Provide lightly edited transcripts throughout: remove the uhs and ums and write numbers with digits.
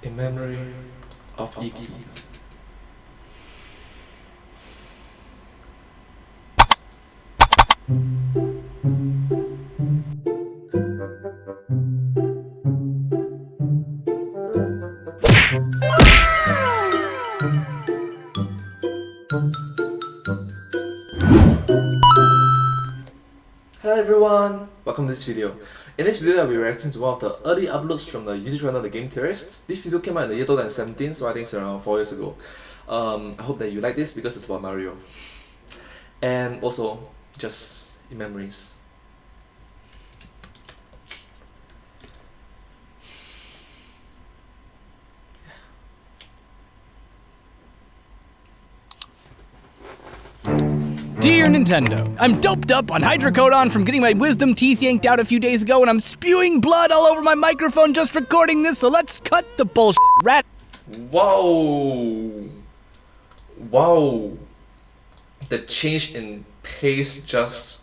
In memory of Iki. Hello everyone, welcome to this video. In this video, I'll be reacting to one of the early uploads from the YouTube channel, the game Theorists. This video came out in the year 2017, so I think it's around 4 years ago. I hope that you like this because it's about Mario. And also, just in memories. Dear Nintendo, I'm doped up on hydrocodone from getting my wisdom teeth yanked out a few days ago, and I'm spewing blood all over my microphone just recording this, so let's cut the bullshit, rat. Wow! Wow! The change in pace just...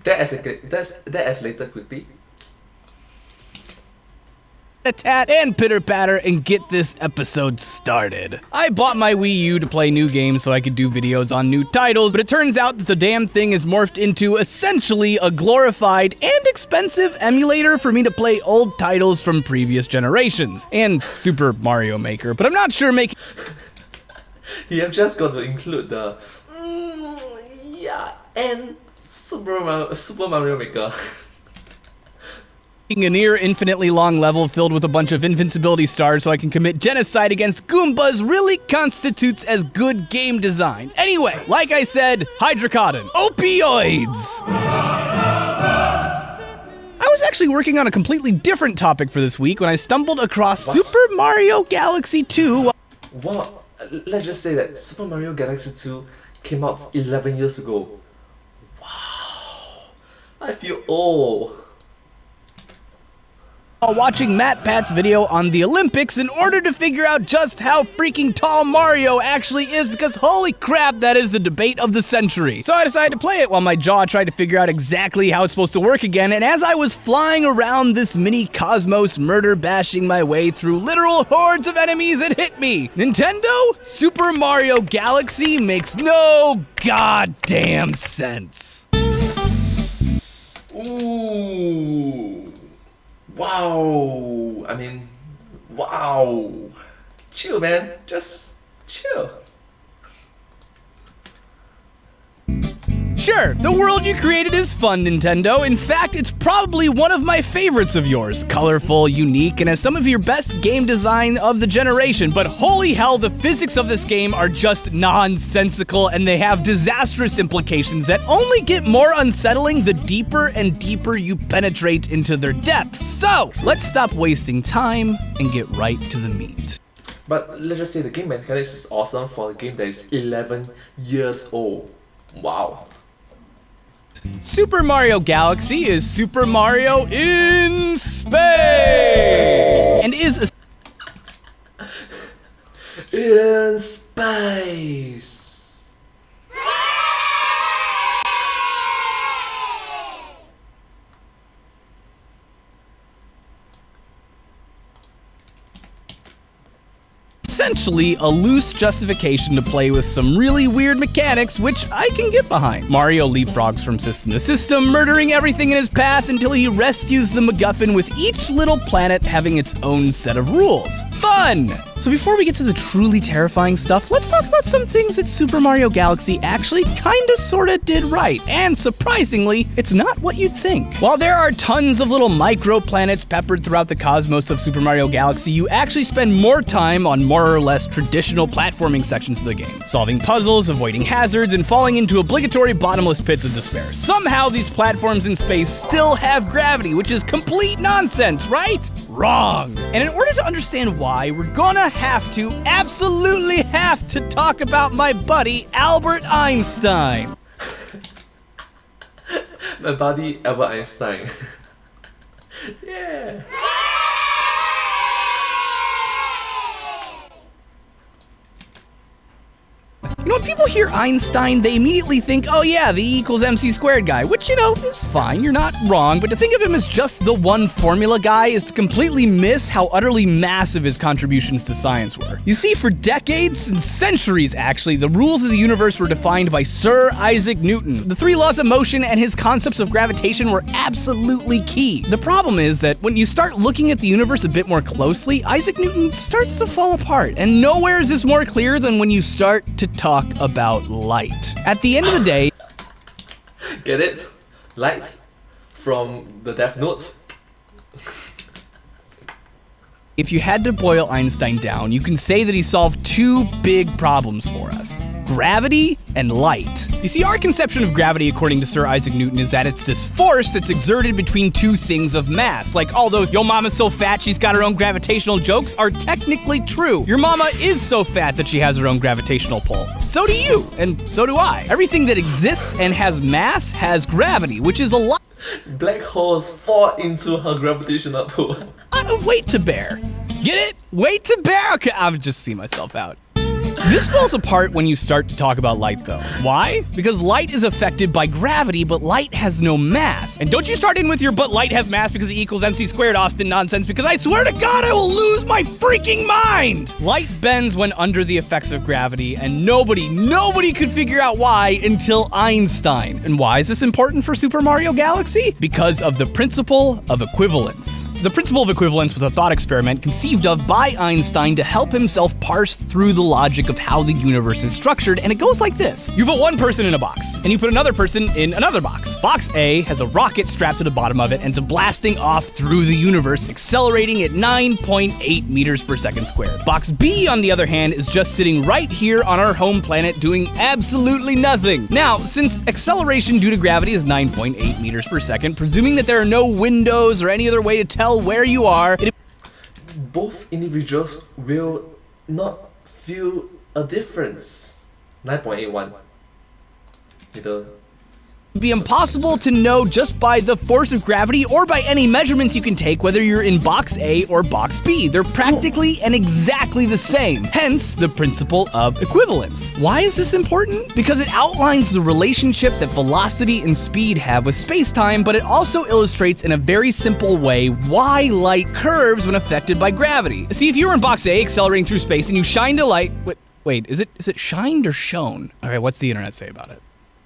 that escalated quickly. A tat and pitter patter and get this episode started. I bought my Wii U to play new games so I could do videos on new titles, but it turns out that the damn thing is morphed into essentially a glorified and expensive emulator for me to play old titles from previous generations, and Super Mario Maker, but I'm not sure making... You have just got to include the... yeah, and Super Mario Maker. A near infinitely long level filled with a bunch of invincibility stars so I can commit genocide against Goombas really constitutes as good game design. Anyway, like I said, hydrocodone. Opioids! I was actually working on a completely different topic for this week when I stumbled across Super Mario Galaxy 2. Well, let's just say that Super Mario Galaxy 2 came out 11 years ago. Wow, I feel old. While watching Matt Pat's video on the Olympics in order to figure out just how freaking tall Mario actually is, because holy crap, that is the debate of the century. So I decided to play it while my jaw tried to figure out exactly how it's supposed to work again, and as I was flying around this mini cosmos murder bashing my way through literal hordes of enemies, it hit me. Nintendo? Super Mario Galaxy makes no goddamn sense. Ooh. Wow, I mean, wow. Chill, man, just chill. Sure, the world you created is fun, Nintendo. In fact, it's probably one of my favorites of yours. Colorful, unique, and has some of your best game design of the generation. But holy hell, the physics of this game are just nonsensical, and they have disastrous implications that only get more unsettling the deeper and deeper you penetrate into their depths. So, let's stop wasting time and get right to the meat. But let's just say the game mechanics is awesome for a game that is 11 years old. Wow. Super Mario Galaxy is Super Mario in space! And is In space. essentially a loose justification to play with some really weird mechanics, which I can get behind. Mario leapfrogs from system to system, murdering everything in his path until he rescues the MacGuffin, with each little planet having its own set of rules. Fun! So before we get to the truly terrifying stuff, let's talk about some things that Super Mario Galaxy actually kinda sorta did right. And surprisingly, it's not what you'd think. While there are tons of little micro-planets peppered throughout the cosmos of Super Mario Galaxy, you actually spend more time on more or less traditional platforming sections of the game, solving puzzles, avoiding hazards, and falling into obligatory bottomless pits of despair. Somehow these platforms in space still have gravity, which is complete nonsense, right? Wrong. And in order to understand why, we're gonna absolutely have to talk about my buddy, Albert Einstein. My buddy, Albert Einstein. Yeah. You know what people hear Einstein, they immediately think, oh yeah, the E equals MC squared guy, which, is fine, you're not wrong, but to think of him as just the one formula guy is to completely miss how utterly massive his contributions to science were. You see, for decades and centuries, actually, the rules of the universe were defined by Sir Isaac Newton. The three laws of motion and his concepts of gravitation were absolutely key. The problem is that when you start looking at the universe a bit more closely, Isaac Newton starts to fall apart, and nowhere is this more clear than when you start to talk about light. At the end of the day, Get it? Light from the Death Note. if you had to boil Einstein down, you can say that he solved two big problems for us: gravity and light. You see, our conception of gravity, according to Sir Isaac Newton, is that it's this force that's exerted between two things of mass. Like all those "yo mama's so fat she's got her own gravitational" jokes are technically true. Your mama is so fat that she has her own gravitational pull. So do you, and so do I. Everything that exists and has mass has gravity, which is a lot Black holes fall into her gravitational pull. of weight to bear. Get it? Weight to bear? Okay, I'll just see myself out. This falls apart when you start to talk about light, though. Why? Because light is affected by gravity, but light has no mass. And don't you start in with your "but light has mass because E equals MC squared" Austin nonsense, because I swear to God I will lose my freaking mind! Light bends when under the effects of gravity, and nobody could figure out why until Einstein. And why is this important for Super Mario Galaxy? Because of the principle of equivalence. The principle of equivalence was a thought experiment conceived of by Einstein to help himself parse through the logic of how the universe is structured, and it goes like this. You put one person in a box, and you put another person in another box. Box A has a rocket strapped to the bottom of it, and it's blasting off through the universe, accelerating at 9.8 meters per second squared. Box B, on the other hand, is just sitting right here on our home planet doing absolutely nothing. Now, since acceleration due to gravity is 9.8 meters per second, presuming that there are no windows or any other way to tell where you are, Both individuals will not feel a difference. 9.81 meter. it'd be impossible to know just by the force of gravity or by any measurements you can take whether you're in box A or box B. They're practically and exactly the same. Hence, the principle of equivalence. Why is this important? Because it outlines the relationship that velocity and speed have with space-time, but it also illustrates in a very simple way why light curves when affected by gravity. See, if you were in box A accelerating through space and you shined a light... Wait, is it shined or shone? All right, what's the internet say about it?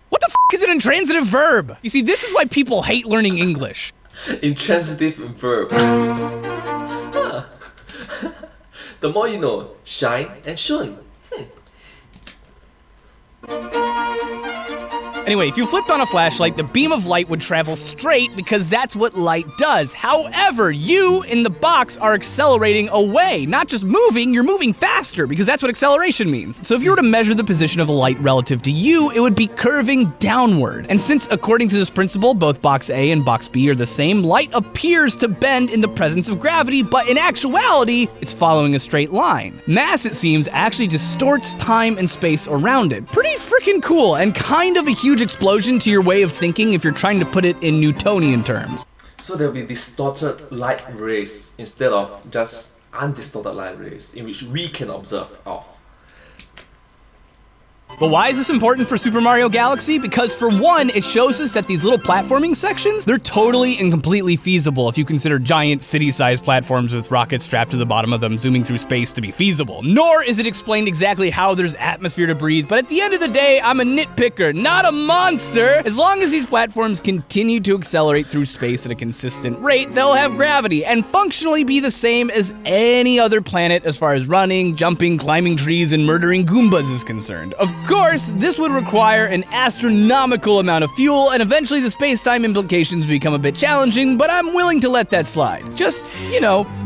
What the f*** is an intransitive verb? You see, this is why people hate learning English. Intransitive verb. Huh. The more you know. Shine and shone. Anyway, if you flipped on a flashlight, the beam of light would travel straight because that's what light does. However, you in the box are accelerating away. Not just moving, you're moving faster because that's what acceleration means. So if you were to measure the position of a light relative to you, it would be curving downward. And since, according to this principle, both box A and box B are the same, light appears to bend in the presence of gravity, but in actuality, it's following a straight line. Mass, it seems, actually distorts time and space around it. Pretty freaking cool, and kind of a huge explosion to your way of thinking if you're trying to put it in Newtonian terms. So there'll be distorted light rays instead of just undistorted light rays in which we can observe of. But why is this important for Super Mario Galaxy? Because for one, it shows us that these little platforming sections, they're totally and completely feasible if you consider giant city-sized platforms with rockets strapped to the bottom of them zooming through space to be feasible. Nor is it explained exactly how there's atmosphere to breathe, but at the end of the day, I'm a nitpicker, not a monster! As long as these platforms continue to accelerate through space at a consistent rate, they'll have gravity and functionally be the same as any other planet as far as running, jumping, climbing trees, and murdering Goombas is concerned. Of course, this would require an astronomical amount of fuel, and eventually the space-time implications become a bit challenging, but I'm willing to let that slide. Just,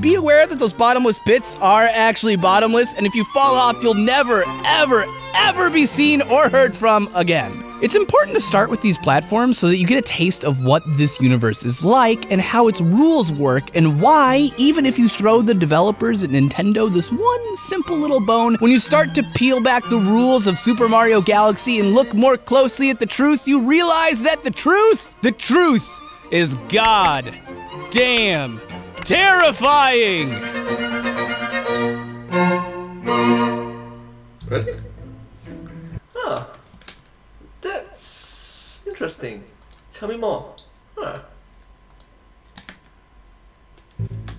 be aware that those bottomless pits are actually bottomless, and if you fall off, you'll never, ever be seen or heard from again. It's important to start with these platforms so that you get a taste of what this universe is like and how its rules work, and why, even if you throw the developers at Nintendo this one simple little bone, when you start to peel back the rules of Super Mario Galaxy and look more closely at the truth, you realize that the truth is god damn terrifying! Really? Interesting. Tell me more. Huh.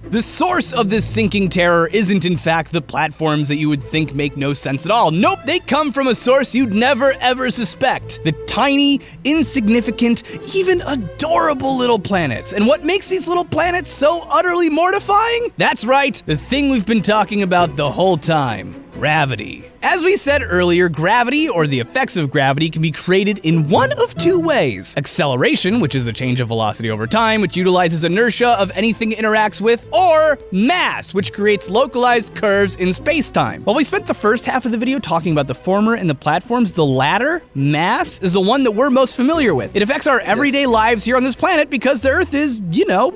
The source of this sinking terror isn't in fact the platforms that you would think make no sense at all. Nope, they come from a source you'd never ever suspect. The tiny, insignificant, even adorable little planets. And what makes these little planets so utterly mortifying? That's right, the thing we've been talking about the whole time. Gravity. As we said earlier, gravity, or the effects of gravity, can be created in one of two ways. Acceleration, which is a change of velocity over time, which utilizes inertia of anything it interacts with, or mass, which creates localized curves in space-time. While we spent the first half of the video talking about the former and the platforms, the latter, mass, is the one that we're most familiar with. It affects our everyday lives here on this planet because the Earth is,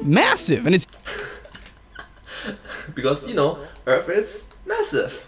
massive, and it's... Because, Earth is massive.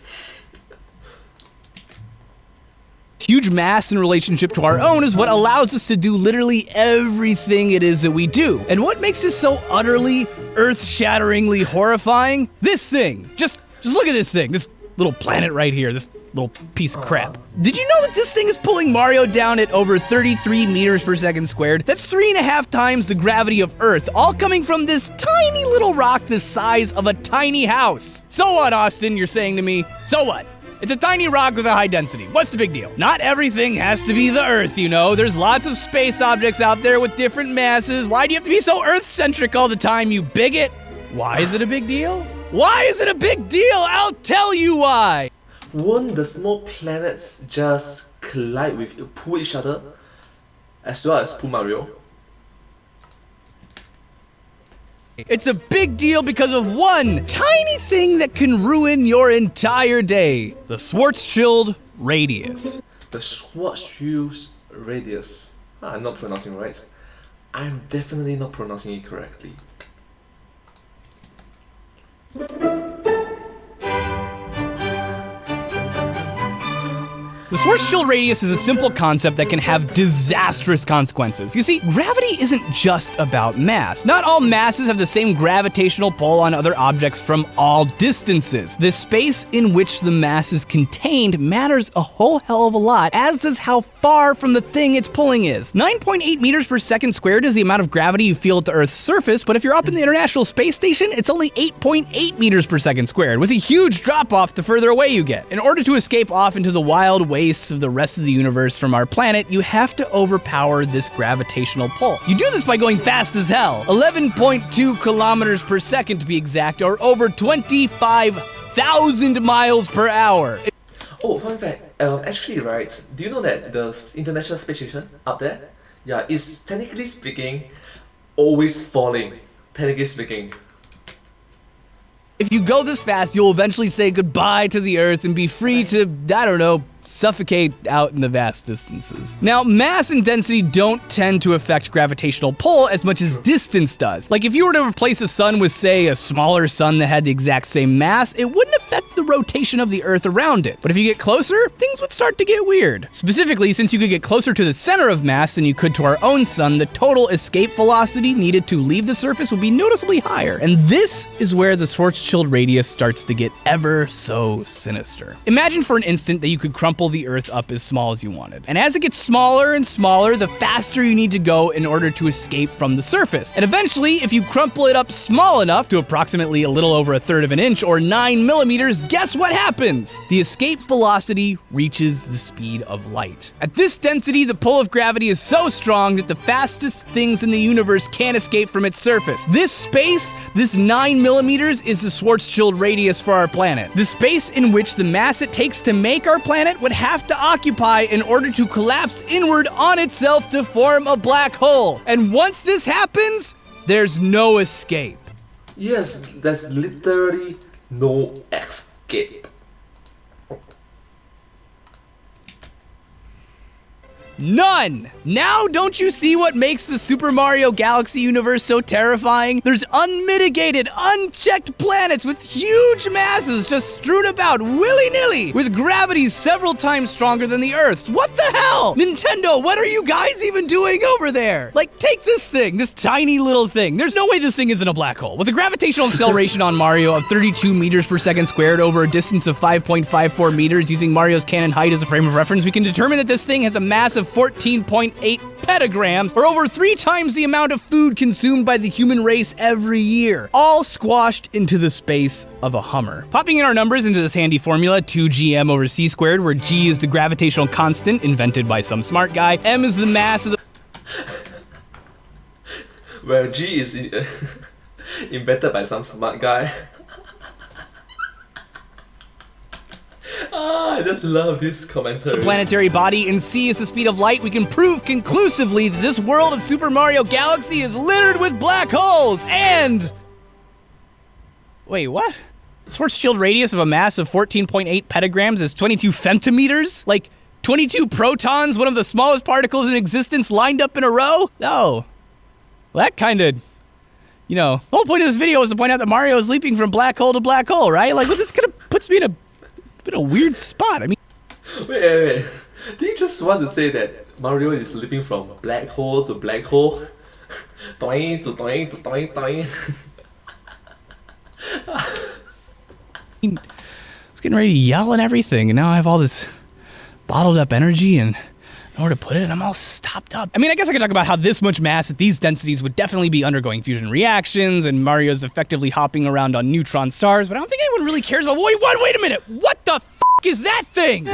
Huge mass in relationship to our own is what allows us to do literally everything it is that we do. And what makes this so utterly, earth-shatteringly horrifying? This thing. Just look at this thing. This little planet right here. This little piece of crap. Did you know that this thing is pulling Mario down at over 33 meters per second squared? That's 3.5 times the gravity of Earth, all coming from this tiny little rock the size of a tiny house. So what, Austin, you're saying to me? So what? It's a tiny rock with a high density. What's the big deal? Not everything has to be the Earth, There's lots of space objects out there with different masses. Why do you have to be so Earth-centric all the time, you bigot? Why is it a big deal? Why is it a big deal? I'll tell you why. Won't the small planets just collide with, pull each other, as well as pull Mario? It's a big deal because of one tiny thing that can ruin your entire day. The Schwarzschild radius. The Schwarzschild radius. I'm not pronouncing right. I'm definitely not pronouncing it correctly. The Schwarzschild radius is a simple concept that can have disastrous consequences. You see, gravity isn't just about mass. Not all masses have the same gravitational pull on other objects from all distances. The space in which the mass is contained matters a whole hell of a lot, as does how far from the thing it's pulling is. 9.8 meters per second squared is the amount of gravity you feel at the Earth's surface, but if you're up in the International Space Station, it's only 8.8 meters per second squared, with a huge drop-off the further away you get. In order to escape off into the wild wastes of the rest of the universe from our planet, you have to overpower this gravitational pull. You do this by going fast as hell, 11.2 kilometers per second to be exact, or over 25,000 miles per hour. Oh, fun fact. Actually, right, do you know that the International Space Station up there, is technically speaking, always falling, technically speaking. If you go this fast, you'll eventually say goodbye to the Earth and be free to, suffocate out in the vast distances. Now, mass and density don't tend to affect gravitational pull as much as distance does. Like if you were to replace a sun with, say, a smaller sun that had the exact same mass, it wouldn't affect the rotation of the Earth around it. But if you get closer, things would start to get weird. Specifically, since you could get closer to the center of mass than you could to our own sun, the total escape velocity needed to leave the surface would be noticeably higher. And this is where the Schwarzschild radius starts to get ever so sinister. Imagine for an instant that you could crumple the Earth up as small as you wanted. And as it gets smaller and smaller, the faster you need to go in order to escape from the surface. And eventually, if you crumple it up small enough to approximately a little over 1/3 of an inch or 9 millimeters, guess what happens? The escape velocity reaches the speed of light. At this density, the pull of gravity is so strong that the fastest things in the universe can't escape from its surface. This space, this 9 millimeters, is the Schwarzschild radius for our planet. The space in which the mass it takes to make our planet would have to occupy in order to collapse inward on itself to form a black hole. And once this happens, there's no escape. Yes, there's literally no escape. None! Now don't you see what makes the Super Mario Galaxy universe so terrifying? There's unmitigated, unchecked planets with huge masses just strewn about willy-nilly, with gravities several times stronger than the Earth's. What the hell? Nintendo, what are you guys even doing over there? Like, take this thing, this tiny little thing. There's no way this thing isn't a black hole. With a gravitational acceleration on Mario of 32 meters per second squared over a distance of 5.54 meters, using Mario's cannon height as a frame of reference, we can determine that this thing has a mass of 14.8 petagrams, or over 3 times the amount of food consumed by the human race every year, all squashed into the space of a Hummer. Popping in our numbers into this handy formula, 2gm over c squared, where g is the gravitational constant invented by some smart guy, m is the mass of the where G is invented by some smart guy. I just love this commentary. planetary body, and c is the speed of light, we can prove conclusively that this world of Super Mario Galaxy is littered with black holes, and... Wait, what? The Schwarzschild radius of a mass of 14.8 petagrams is 22 femtometers? Like, 22 protons, one of the smallest particles in existence, lined up in a row? Oh. Well, that kinda... You know, the whole point of this video was to point out that Mario is leaping from black hole to black hole, right? Like, well, this kinda puts me in a weird spot. I mean... Wait. Did you just want to say that Mario is leaping from black hole to black hole? Doing to doing to doing doing. I was getting ready to yell and everything, and now I have all this bottled up energy and nowhere to put it, and I'm all stopped up. I mean, I guess I could talk about how this much mass at these densities would definitely be undergoing fusion reactions, and Mario's effectively hopping around on neutron stars, but I don't think anyone really cares about- Wait a minute! What the f*** is that thing?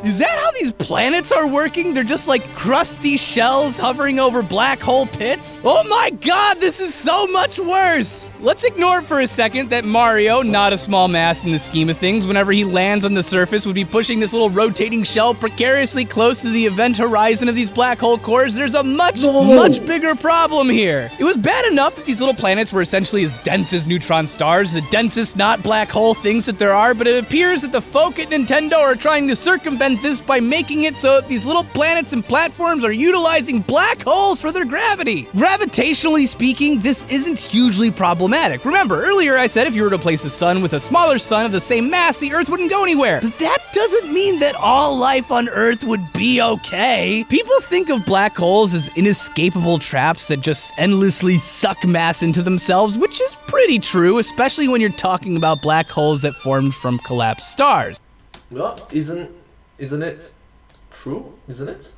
Is that how these planets are working? They're just like crusty shells hovering over black hole pits? Oh my god, this is so much worse! Let's ignore for a second that Mario, not a small mass in the scheme of things, whenever he lands on the surface would be pushing this little rotating shell precariously close to the event horizon of these black hole cores. There's a much bigger problem here. It was bad enough that these little planets were essentially as dense as neutron stars, the densest not black hole things that there are, but it appears that the folk at Nintendo are trying to circumvent this by making it so that these little planets and platforms are utilizing black holes for their gravity. Gravitationally speaking, this isn't hugely problematic. Remember, earlier I said if you were to place a sun with a smaller sun of the same mass, the Earth wouldn't go anywhere. But that doesn't mean that all life on Earth would be okay. People think of black holes as inescapable traps that just endlessly suck mass into themselves, which is pretty true, especially when you're talking about black holes that formed from collapsed stars. Well, isn't it true? Isn't it?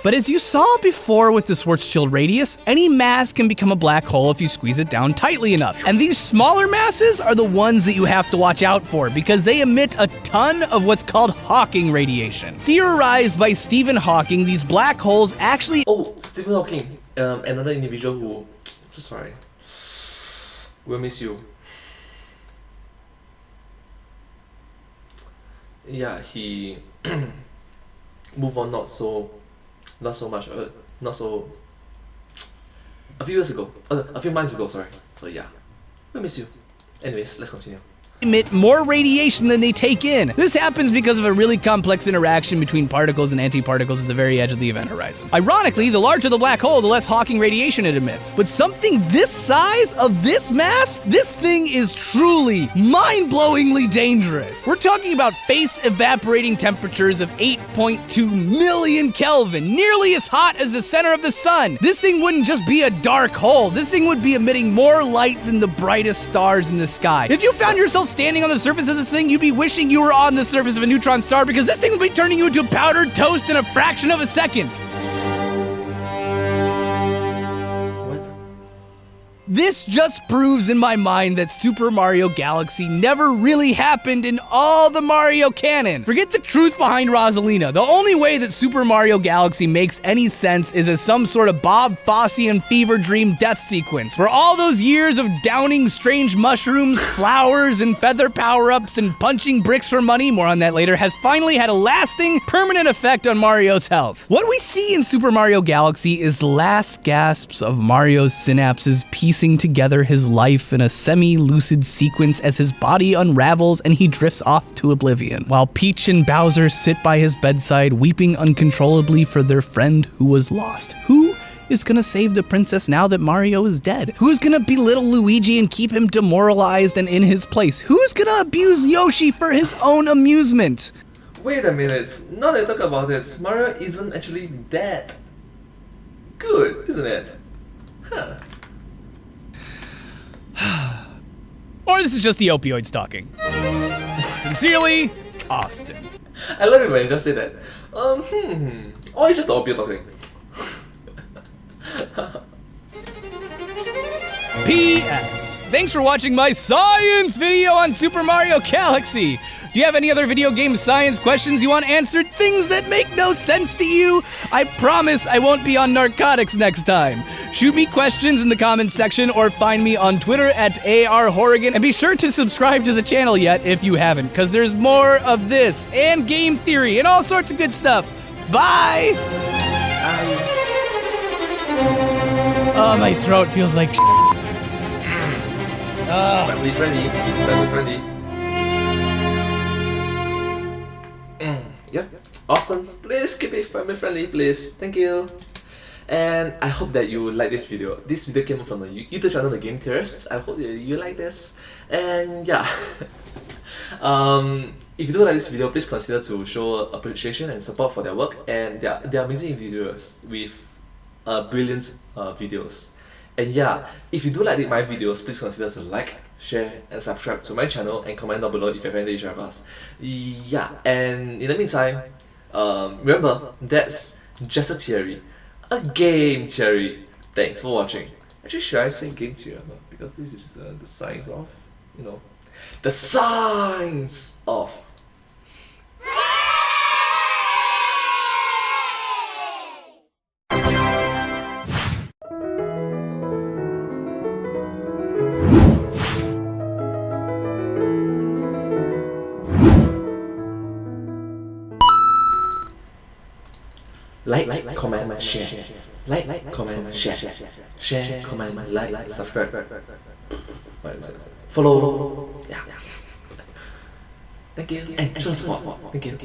But as you saw before with the Schwarzschild radius, any mass can become a black hole if you squeeze it down tightly enough. And these smaller masses are the ones that you have to watch out for because they emit a ton of what's called Hawking radiation. Theorized by Stephen Hawking, these black holes actually... Oh, Stephen Hawking, another individual who... So sorry. We'll miss you. Yeah, he moved on not so a few years ago, a few months ago, sorry. So yeah, we miss you. Anyways, let's continue. Emit more radiation than they take in. This happens because of a really complex interaction between particles and antiparticles at the very edge of the event horizon. Ironically, the larger the black hole, the less Hawking radiation it emits. But something this size, of this mass, this thing is truly mind-blowingly dangerous. We're talking about face evaporating temperatures of 8.2 million Kelvin, nearly as hot as the center of the sun. This thing wouldn't just be a dark hole. This thing would be emitting more light than the brightest stars in the sky. If you found yourself standing on the surface of this thing, you'd be wishing you were on the surface of a neutron star because this thing would be turning you into powdered toast in a fraction of a second. What? This just proves in my mind that Super Mario Galaxy never really happened in all the Mario canon. Forget the truth behind Rosalina. The only way that Super Mario Galaxy makes any sense is as some sort of Bob Fosse fever dream death sequence, where all those years of downing strange mushrooms, flowers, and feather power-ups and punching bricks for money, more on that later, has finally had a lasting, permanent effect on Mario's health. What we see in Super Mario Galaxy is last gasps of Mario's synapses piecing together his life in a semi-lucid sequence as his body unravels and he drifts off to oblivion, while Peach and Bowser sit by his bedside weeping uncontrollably for their friend who was lost. Who is gonna save the princess now that Mario is dead? Who's gonna belittle Luigi and keep him demoralized and in his place? Who's gonna abuse Yoshi for his own amusement? Wait a minute. Now that I talk about this, Mario isn't actually dead. Good, isn't it? Huh. Or this is just the opioids talking. Sincerely, Austin. I love it when you just say that. Or it's just the opioid talking. P.S. Thanks for watching my science video on Super Mario Galaxy. Do you have any other video game science questions you want answered? Things that make no sense to you? I promise I won't be on narcotics next time. Shoot me questions in the comments section or find me on Twitter at ARHorrigan. And be sure to subscribe to the channel yet if you haven't, because there's more of this and game theory and all sorts of good stuff. Bye! Oh, my throat feels like Family friendly. Family friendly. Yep. Austin, please keep it family friendly, please. Thank you. And I hope that you like this video. This video came from the YouTube channel, The Game Theorists. I hope that you like this. And yeah. If you do like this video, please consider to show appreciation and support for their work. And they are amazing videos with brilliant videos. And yeah, if you do like my videos, please consider to like, share, and subscribe to my channel and comment down below if you have anything to share with us. Yeah, and in the meantime, remember, that's just a theory. A game theory. Thanks for watching. Actually, should I say game theory? Because this is the science of, you know, the science of. Like, comment, share. Like, comment, share. Share, comment, like, subscribe. Follow. Yeah. Thank you. And show support. Thank you.